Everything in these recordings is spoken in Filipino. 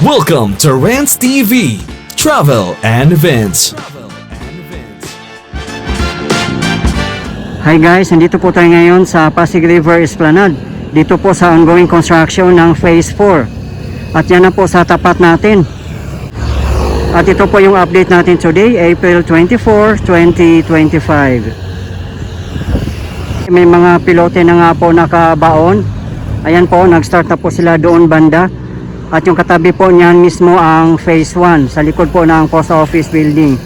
Welcome to Rants TV, Travel and Events. Hi guys, nandito po tayo ngayon sa Pasig River Esplanade. Dito po sa ongoing construction ng Phase 4. At yan na po sa tapat natin. At ito po yung update natin today, April 24, 2025. May mga pilote na nga po nakabaon. Ayan po, nag-start na po sila doon banda. At yung katabi po niyan mismo ang Phase 1 sa likod po ng Post Office Building.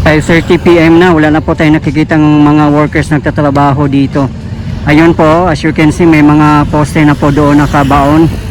Ay 5:30 PM na, wala na po tayo nakikitang mga workers nagtatrabaho dito. Ayun po, as you can see, may mga poste na po doon nakabaon.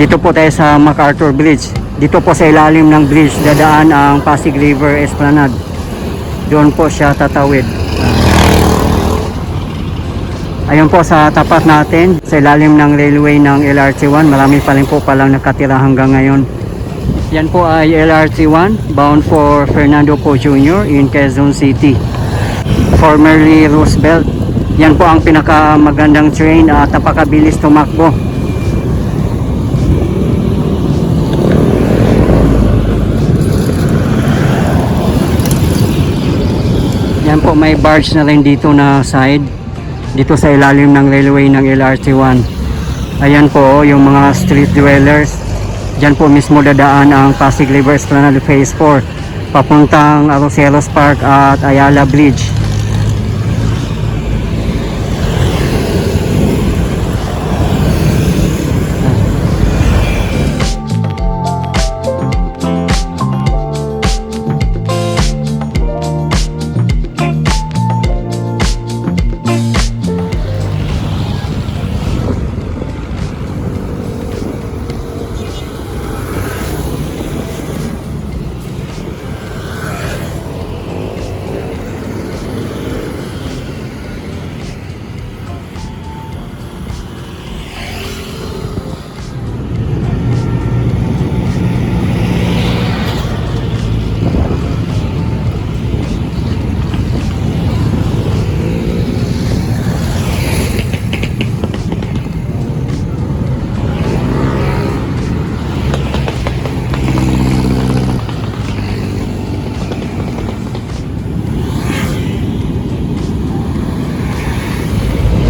Dito po tayo sa MacArthur Bridge. Dito po sa ilalim ng bridge dadaan ang Pasig River Esplanade. Doon po siya tatawid. Ayun po sa tapat natin, sa ilalim ng railway ng LRT1. Marami pa rin po palang nakatira hanggang ngayon. Yan po ay LRT1 bound for Fernando Po Jr. in Quezon City. Formerly Roosevelt. Yan po ang pinakamagandang train at napakabilis tumakbo. Yan po, may barge na rin dito na side dito sa ilalim ng railway ng LRT1. Ayan po yung mga street dwellers. Diyan po mismo dadaan ang Pasig River Esplanade Phase 4 papuntang Arroceros Park at Ayala Bridge.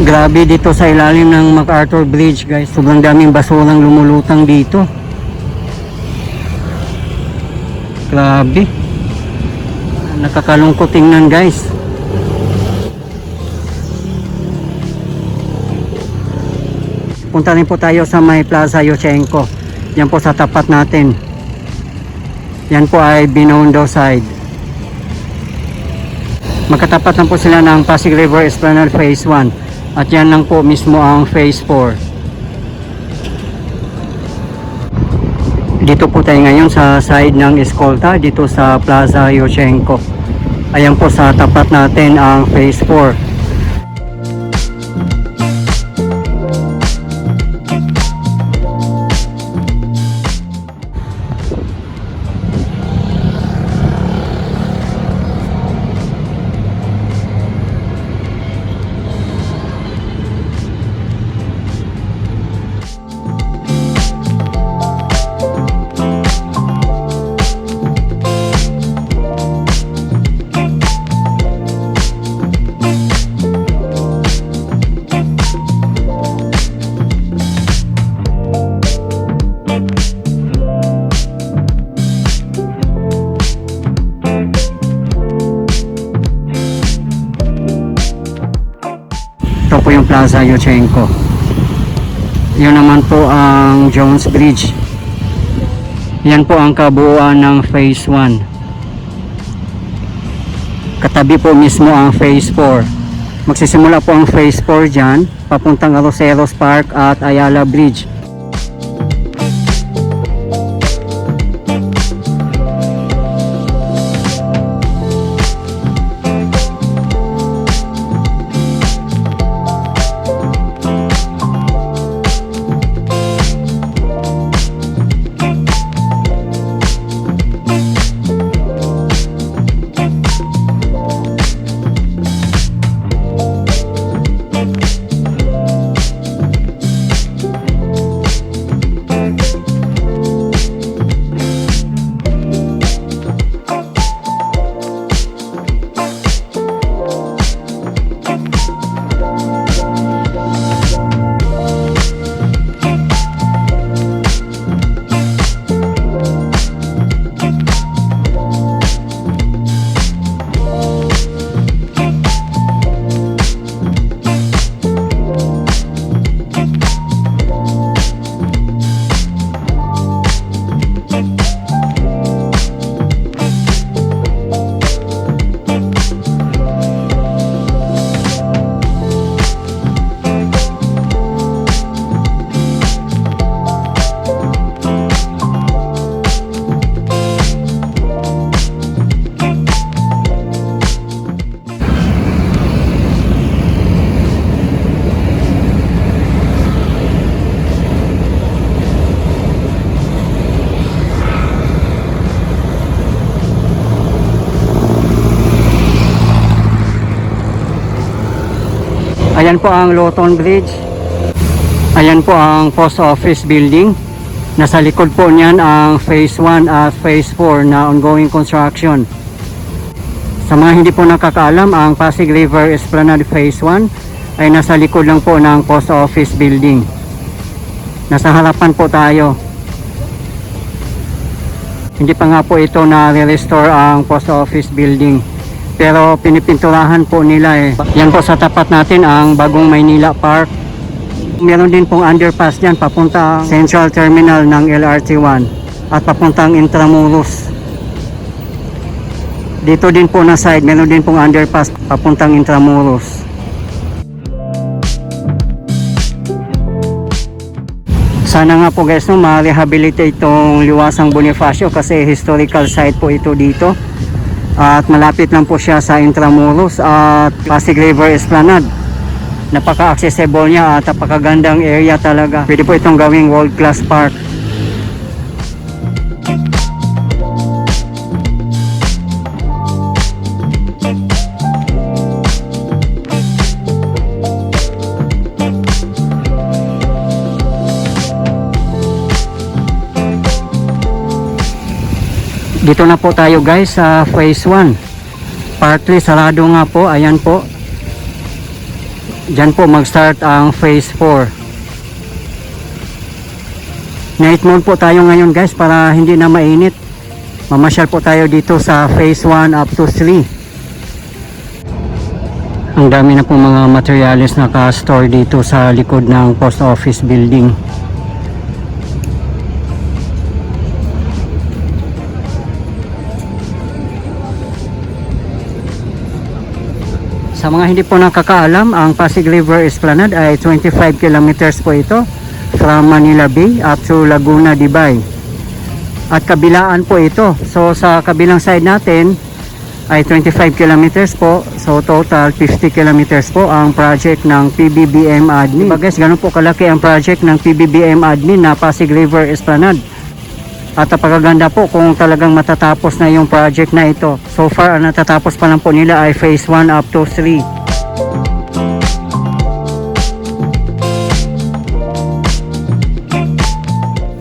Grabe dito sa ilalim ng MacArthur Bridge guys, sobrang daming basurang lumulutang dito. Grabe, nakakalungkot tingnan guys. Punta rin po tayo sa may Plaza Yochenko. Yan po sa tapat natin. Yan po ay Binondo side. Magkatapat lang po sila ng Pasig River Esplanade Phase 1. At yan lang po mismo ang Phase 4. Dito po tayo ngayon sa side ng Escolta, dito sa Plaza Yochenko. Ayan po sa tapat natin ang Phase 4. po yung Plaza Yuchenko. Yun naman po ang Jones Bridge. Yan po ang kabuuan ng Phase 1. Katabi po mismo ang Phase 4. Magsisimula po ang Phase 4 dyan, papuntang Arroceros Park at Ayala Bridge. Ayan po ang Loton Bridge. Ayan po ang Post Office Building. Nasa likod po niyan ang Phase 1 at Phase 4 na ongoing construction. Sa mga hindi po nakakaalam, ang Pasig River Esplanade Phase 1 ay nasa likod lang po ng Post Office Building. Nasa harapan po tayo. Hindi pa nga po ito na-restore ang Post Office Building. Pero pinipinturahan po nila eh. Yan po sa tapat natin ang Bagong Maynila Park. Meron din pong underpass dyan papuntang Central Terminal ng LRT1 at papuntang Intramuros. Dito din po na side, meron din pong underpass papuntang Intramuros. Sana nga po guys no, ma-rehabilitate itong Liwasang Bonifacio kasi historical site po ito dito. At malapit lang po siya sa Intramuros at Pasig River Esplanade. Napaka-accessible niya at napakagandang area talaga. Pwede po itong gawing world-class park. Dito na po tayo guys sa Phase 1. Partly sarado nga po, ayan po. Diyan po mag-start ang Phase 4. Night mode po tayo ngayon guys para hindi na mainit. Mamasyal po tayo dito sa Phase 1 up to 3. Ang dami na po mga materials naka-store dito sa likod ng Post Office Building. Sa mga hindi po nakakaalam, ang Pasig River Esplanade ay 25 kilometers po ito from Manila Bay up to Laguna de Bay. At kabilaan po ito. So sa kabilang side natin ay 25 kilometers po. So total 50 kilometers po ang project ng PBBM Admin. Diba guys, ganun po kalaki ang project ng PBBM Admin na Pasig River Esplanade. At napakaganda po kung talagang matatapos na yung project na ito. So far, ang natatapos pa lang po nila ay Phase 1 up to 3.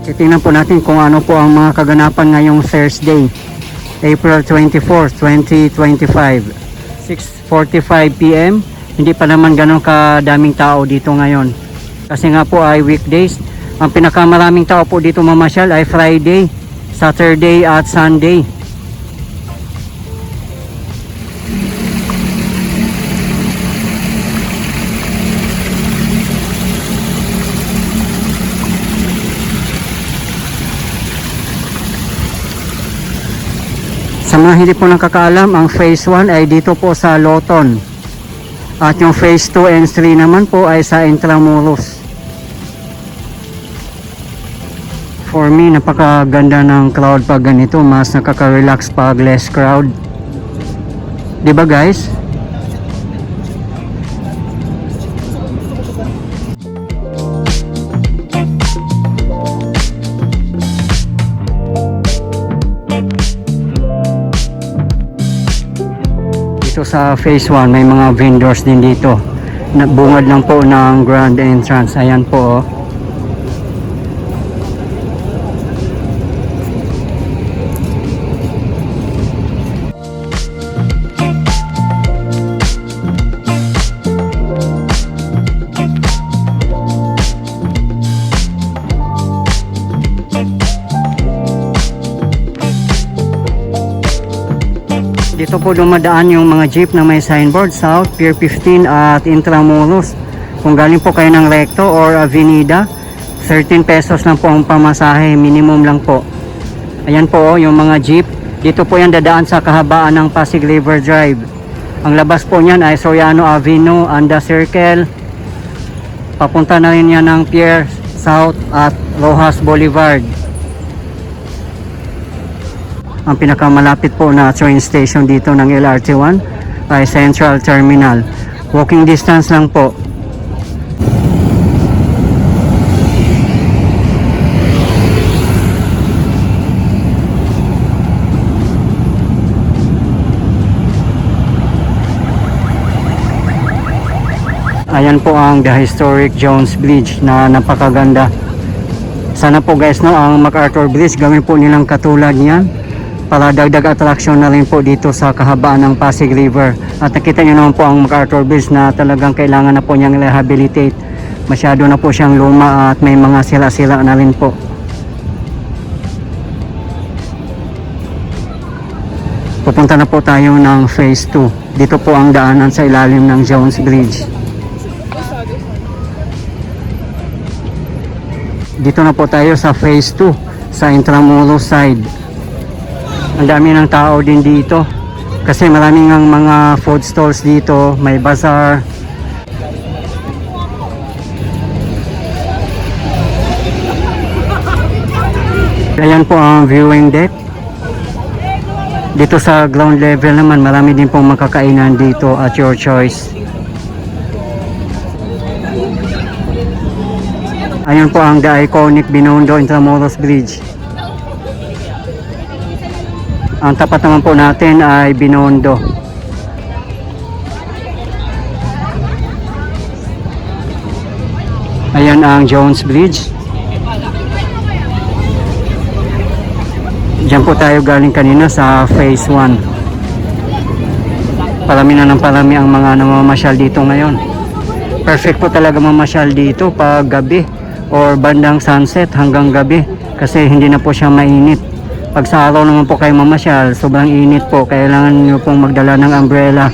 Titingnan po natin kung ano po ang mga kaganapan ngayong Thursday, April 24, 2025. 6:45 PM. Hindi pa naman ganun kadaming tao dito ngayon. Kasi nga po ay weekdays. Ang pinakamaraming tao po dito mamasyal ay Friday, Saturday at Sunday. Sa mga hindi po nakakaalam, ang phase 1 ay dito po sa Loton. At yung phase 2 and 3 naman po ay sa Intramuros. For me, napakaganda ng crowd pag ganito. Mas nakaka-relax pag less crowd. Diba guys? Dito sa phase 1 may mga vendors din dito. Bungad lang po ng grand entrance. Ayan po oh. Dito po dumadaan yung mga jeep na may signboard South, Pier 15 at Intramuros. Kung galing po kayo ng Recto or Avenida, 13 pesos lang po ang pamasahe, minimum lang po. Ayan po yung mga jeep. Dito po yan dadaan sa kahabaan ng Pasig River Drive. Ang labas po niyan ay Soriano Avenue, Anda Circle. Papunta na rin yan ng Pier South at Rojas Boulevard. Ang pinakamalapit po na train station dito ng LRT1 ay Central Terminal. Walking distance lang po. Ayan po ang the historic Jones Bridge na napakaganda. Sana po guys no, ang MacArthur Bridge gawin po nilang katulad niyan para dagdag attraction na rin po dito sa kahabaan ng Pasig River. At nakita nyo naman po ang MacArthur Bridge na talagang kailangan na po niyang rehabilitate. Masyado na po siyang luma at may mga sila-sila na rin po. Pupunta na po tayo ng phase 2. Dito po ang daanan sa ilalim ng Jones Bridge. Dito na po tayo sa phase 2 sa Intramuros side. Ang dami ng tao din dito kasi maraming ang mga food stalls dito, may bazaar. Ayan po ang viewing deck. Dito sa ground level naman marami din pong makakainan dito at your choice. Ayan po ang the iconic Binondo Intramuros Bridge. Ang tapat naman po natin ay Binondo. Ayan ang Jones Bridge. Diyan po tayo galing kanina sa phase 1. Parami na ng parami ang mga namamasyal dito ngayon. Perfect po talaga mamasyal dito pag gabi or bandang sunset hanggang gabi kasi hindi na po siya mainit. Pag sa araw naman po kayo mamasyal, sobrang init po. Kailangan nyo pong magdala ng umbrella.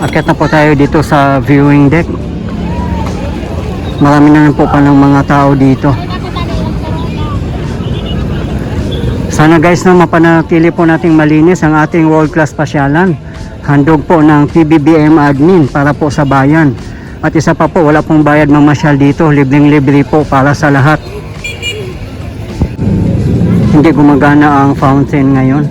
Akyat na po tayo dito sa viewing deck. Marami na rin po palang mga tao dito. Sana guys na mapanatili po nating malinis ang ating world class pasyalan. Handog po ng PBBM admin para po sa bayan. At isa pa po, wala pong bayad mamasyal dito. Libreng-libre po para sa lahat. Hindi gumagana ang fountain ngayon.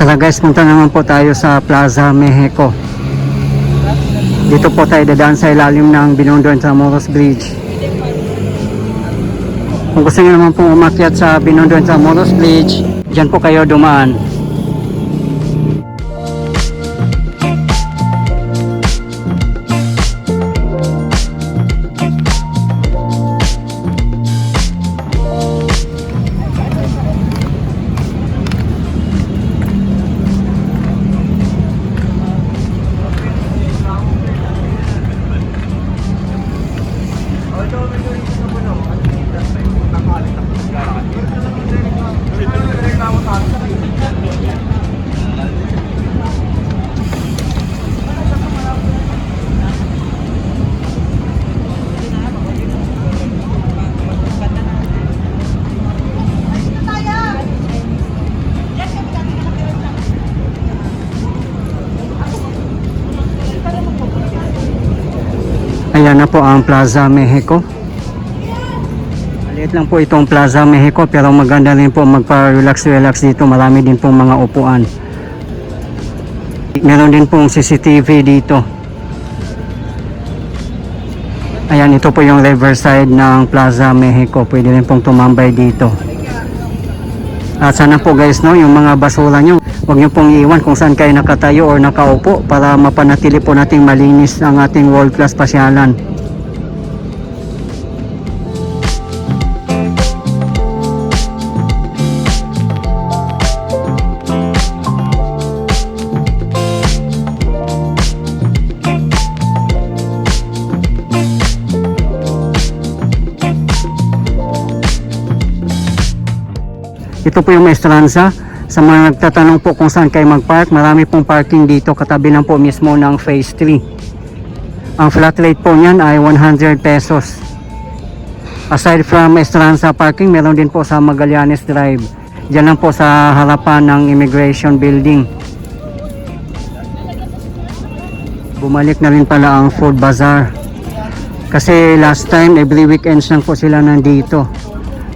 Tara guys, punta naman po tayo sa Plaza Mexico. Dito po tayo dadaan sa ilalim ng Binondo Intramuros Bridge. Kung gusto nyo naman po umakyat sa Binondo Intramuros Bridge, dyan po kayo dumaan. Ayan na po ang Plaza Mexico. Maliit lang po itong Plaza Mexico pero maganda rin po magpa-relax dito. Marami din pong mga upuan. Meron din pong CCTV dito. Ayan, ito po yung riverside ng Plaza Mexico. Pwede rin pong tumambay dito. At sana po guys, no, yung mga basura nyo, huwag nyo pong iiwan kung saan kayo nakatayo or nakaupo para mapanatili po nating malinis ang ating world class pasyalan. Ito po yung Maestranza. Sa mga nagtatanong po kung saan kayo mag-park, marami pong parking dito katabi lang po mismo ng Phase 3. Ang flat rate po niyan ay 100 pesos. Aside from Maestranza parking, meron din po sa Magallanes Drive. Diyan lang po sa harapan ng Immigration Building. Bumalik na rin pala ang Food Bazaar. Kasi last time, every weekends lang po sila nandito.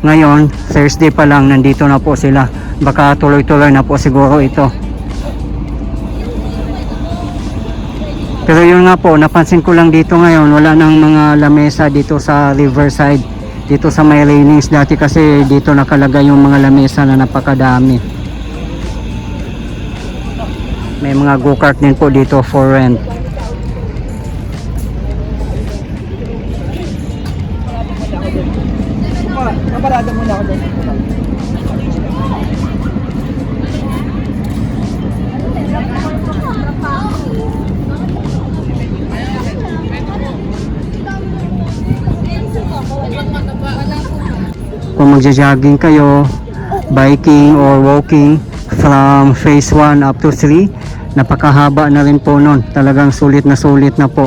Ngayon, Thursday pa lang nandito na po sila. Baka tuloy-tuloy na po siguro ito. Pero yun nga po, napansin ko lang dito ngayon, wala nang mga lamesa dito sa Riverside. Dito sa may railings dati kasi dito nakalagay yung mga lamesa na napakadami. May mga go-kart din po dito for rent. Naparada muna ako doon. Kung magja-jogging kayo, biking or walking from phase 1 up to 3, napakahaba na rin po nun. Talagang sulit na po.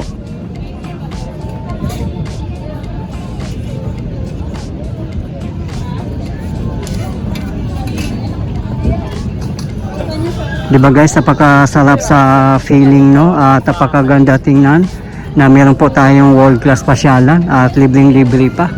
Diba guys, napakasarap sa feeling, no? At napakaganda tingnan na meron po tayong world class pasyalan at libreng-libre pa.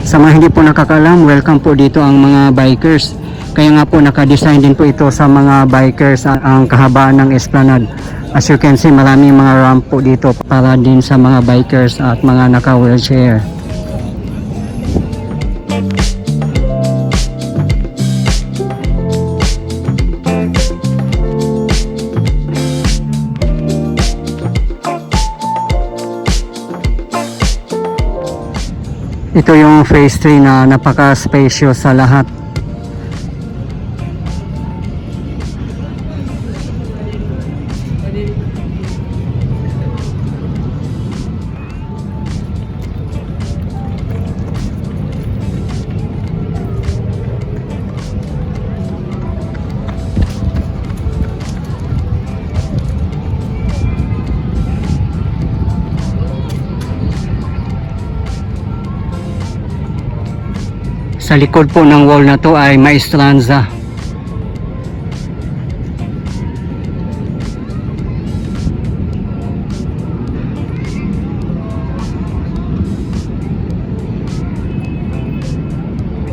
Sa mga hindi po nakakalam, welcome po dito ang mga bikers. Kaya nga po naka-design din po ito sa mga bikers ang kahabaan ng esplanade. As you can see, maraming mga ramp po dito para din sa mga bikers at mga naka-wheelchair. Ito yung phase 3 na napaka-spacious sa lahat. Sa likod po ng wall na to ay Maestranza.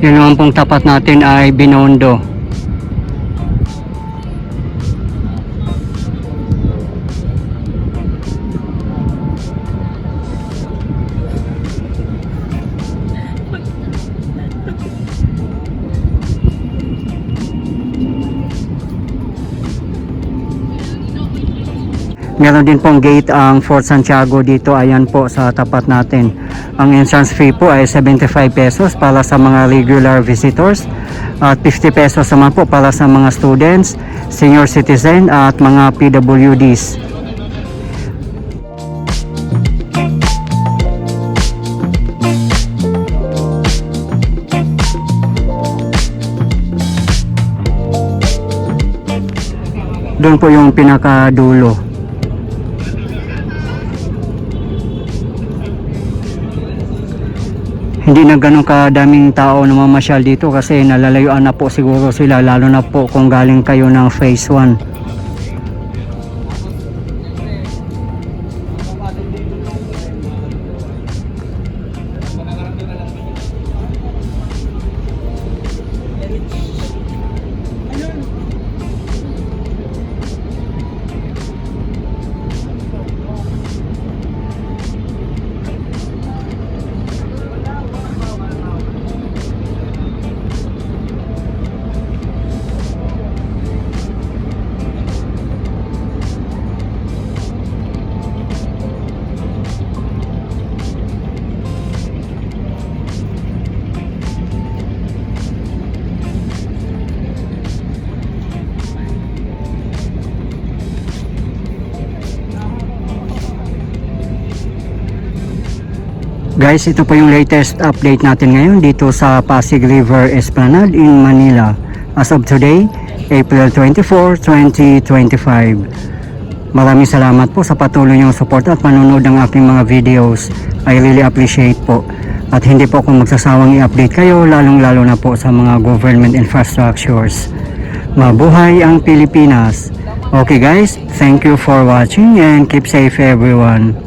Yun naman pong tapat natin ay Binondo. Meron din pong gate ang Fort Santiago dito, ayan po sa tapat natin. Ang entrance fee po ay 75 pesos para sa mga regular visitors at 50 pesos naman po para sa mga students, senior citizen at mga PWDs. Doon po yung pinakadulo. Hindi na ganun kadaming tao na mamasyal dito kasi nalalayuan na po siguro sila, lalo na po kung galing kayo ng phase 1. Guys, ito po yung latest update natin ngayon dito sa Pasig River Esplanade in Manila. As of today, April 24, 2025. Maraming salamat po sa patuloy niyong support at manonood ng aking mga videos. I really appreciate po. At hindi po ako magsasawang i-update kayo, lalong-lalo na po sa mga government infrastructures. Mabuhay ang Pilipinas! Okay guys, thank you for watching and keep safe everyone.